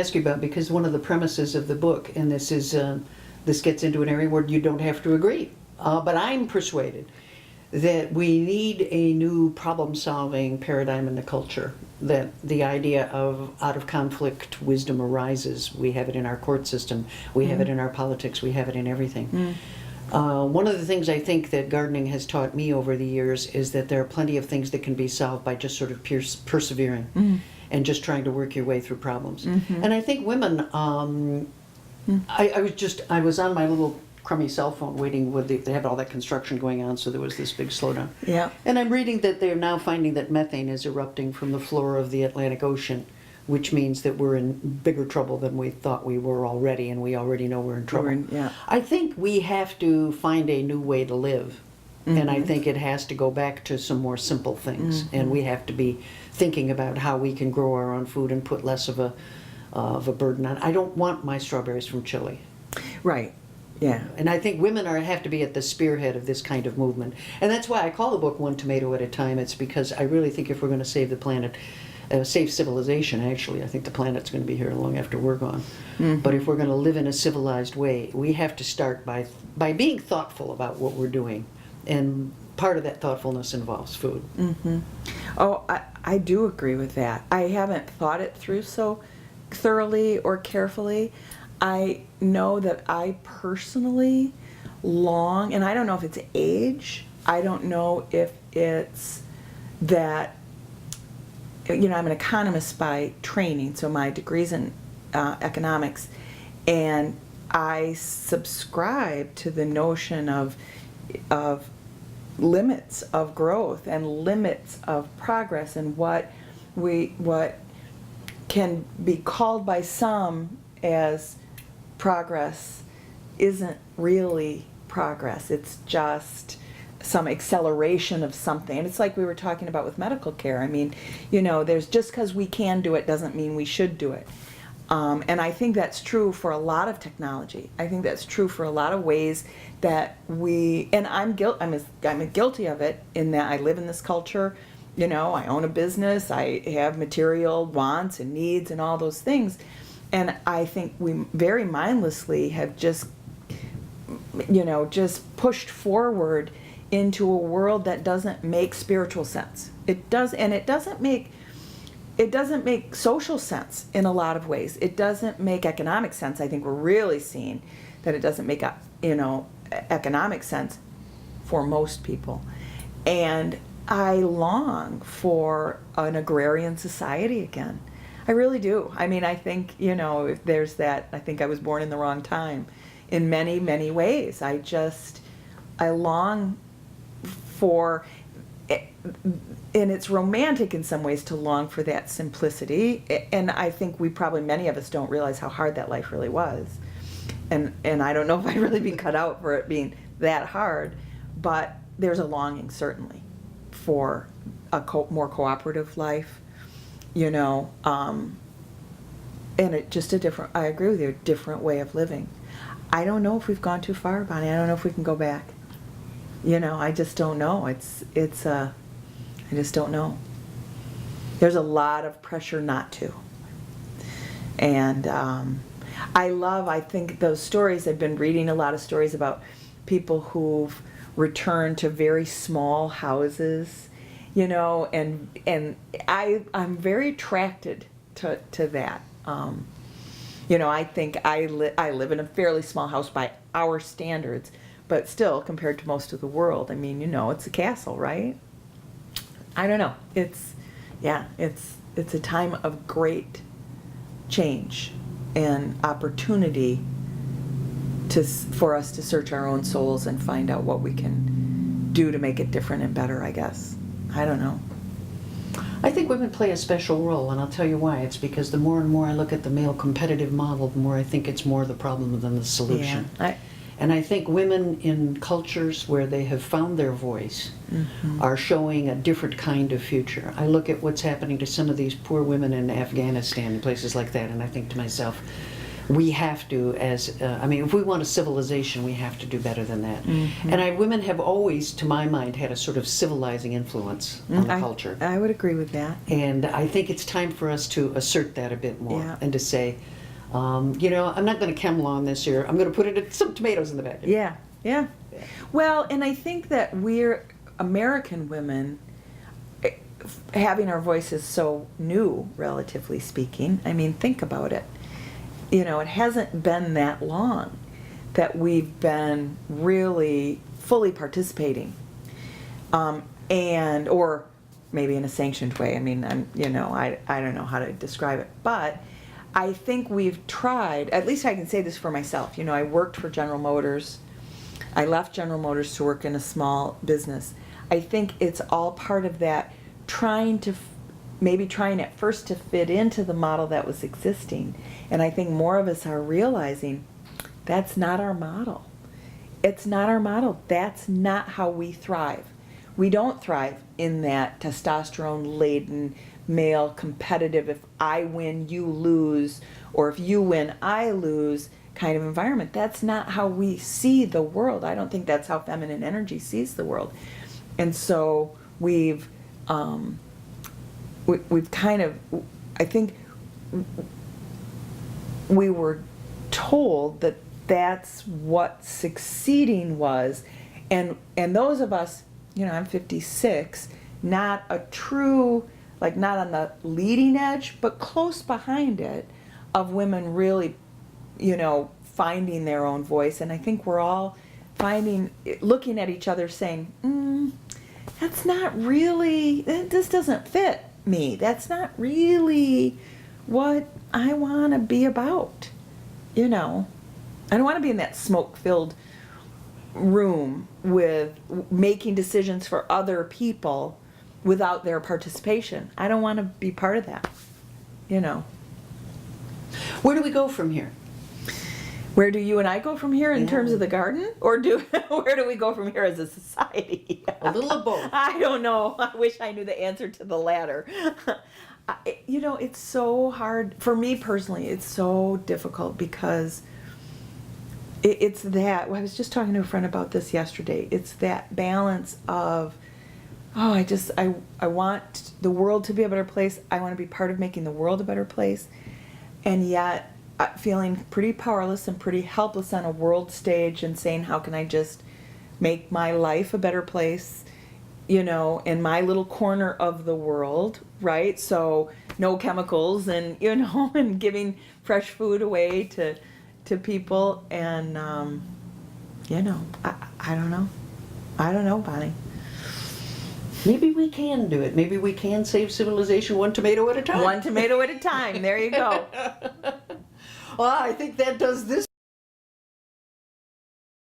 ask you about, because one of the premises of the book, and this gets into an area where you don't have to agree, but I'm persuaded that we need a new problem-solving paradigm in the culture, that the idea of out of conflict wisdom arises. We have it in our court system, we have it in our politics, we have it in everything. One of the things I think that gardening has taught me over the years is that there are plenty of things that can be solved by just sort of persevering and just trying to work your way through problems. And I think women, I was on my little crummy cell phone waiting with they had all that construction going on, so there was this big slowdown. Yeah. And I'm reading that they're now finding that methane is erupting from the floor of the Atlantic Ocean, which means that we're in bigger trouble than we thought we were already, and we already know we're in trouble. I think we have to find a new way to live, and I think it has to go back to some more simple things, and we have to be thinking about how we can grow our own food and put less of a burden on. I don't want my strawberries from Chile. Right. Yeah. And I think women have to be at the spearhead of this kind of movement. And that's why I call the book One Tomato at a Time. It's because I really think if we're going to save the planet, save civilization, actually, I think the planet's going to be here long after we're gone. But if we're going to live in a civilized way, we have to start by being thoughtful about what we're doing. And part of that thoughtfulness involves food. Oh, I do agree with that. I haven't thought it through so thoroughly or carefully. I know that I personally long, and I don't know if it's age, I don't know if it's that, I'm an economist by training, so my degree's in economics, and I subscribe to the notion of limits of growth and limits of progress, and what can be called by some as progress isn't really progress. It's just some acceleration of something. And it's like we were talking about with medical care. I mean, there's just because we can do it doesn't mean we should do it. And I think that's true for a lot of technology. I think that's true for a lot of ways that I'm guilty of it in that I live in this culture. I own a business, I have material wants and needs and all those things. And I think we very mindlessly have just pushed forward into a world that doesn't make spiritual sense. It doesn't make social sense in a lot of ways. It doesn't make economic sense. I think we're really seeing that it doesn't make economic sense for most people. And I long for an agrarian society again. I really do. I mean, I think, if there's that, I think I was born in the wrong time in many, many ways. I long for, and it's romantic in some ways to long for that simplicity. And I think many of us don't realize how hard that life really was. And I don't know if I'd really be cut out for it being that hard, but there's a longing certainly for a more cooperative life. And it just I agree with you, a different way of living. I don't know if we've gone too far, Bonnie. I don't know if we can go back. I just don't know. I just don't know. There's a lot of pressure not to. And I think those stories, I've been reading a lot of stories about people who've returned to very small houses, and I'm very attracted to that. I think I live in a fairly small house by our standards, but still compared to most of the world, I mean, it's a castle, right? I don't know. It's a time of great change and opportunity for us to search our own souls and find out what we can do to make it different and better, I guess. I don't know. I think women play a special role, and I'll tell you why. It's because the more and more I look at the male competitive model, the more I think it's more the problem than the solution. Yeah, and I think women in cultures where they have found their voice are showing a different kind of future. I look at what's happening to some of these poor women in Afghanistan and places like that, and I think to myself, we have to, if we want a civilization, we have to do better than that. And women have always, to my mind, had a sort of civilizing influence on the culture. I would agree with that. And I think it's time for us to assert that a bit more and to say, You know, I'm not going to chem lawn this year. I'm going to put some tomatoes in the bag. Yeah, yeah. Well, and I think that we're American women, having our voices so new, relatively speaking. I mean, think about it. You know, it hasn't been that long that we've been really fully participating, and or maybe in a sanctioned way. I mean, I don't know how to describe it, but I think we've tried. At least I can say this for myself. You know, I worked for General Motors. I left General Motors to work in a small business. I think it's all part of that, trying at first to fit into the model that was existing. And I think more of us are realizing that's not our model. It's not our model. That's not how we thrive. We don't thrive in that testosterone-laden, male, competitive, if I win, you lose, or if you win, I lose kind of environment. That's not how we see the world. I don't think that's how feminine energy sees the world. And so we've kind of, I think we were told that that's what succeeding was, and those of us, you know, I'm 56, not a true, like not on the leading edge, but close behind it, of women really, you know, finding their own voice. And I think we're all looking at each other saying, that's not really, this doesn't fit me. That's not really what I want to be about. You know, I don't want to be in that smoke-filled room with making decisions for other people without their participation. I don't want to be part of that, you know. Where do we go from here? Where do you and I go from here in terms of the garden? Or where do we go from here as a society? A little of both. I don't know. I wish I knew the answer to the latter. You know, it's so hard. For me personally, it's so difficult because it's that, I was just talking to a friend about this yesterday. It's that balance of, I want the world to be a better place. I want to be part of making the world a better place. And yet, feeling pretty powerless and pretty helpless on a world stage and saying, how can I just make my life a better place, you know, in my little corner of the world, right? So no chemicals and, you know, and giving fresh food away to people. And, you know, I don't know. I don't know, Bonnie. Maybe we can do it. Maybe we can save civilization one tomato at a time. One tomato at a time. There you go. Well, I think that does this.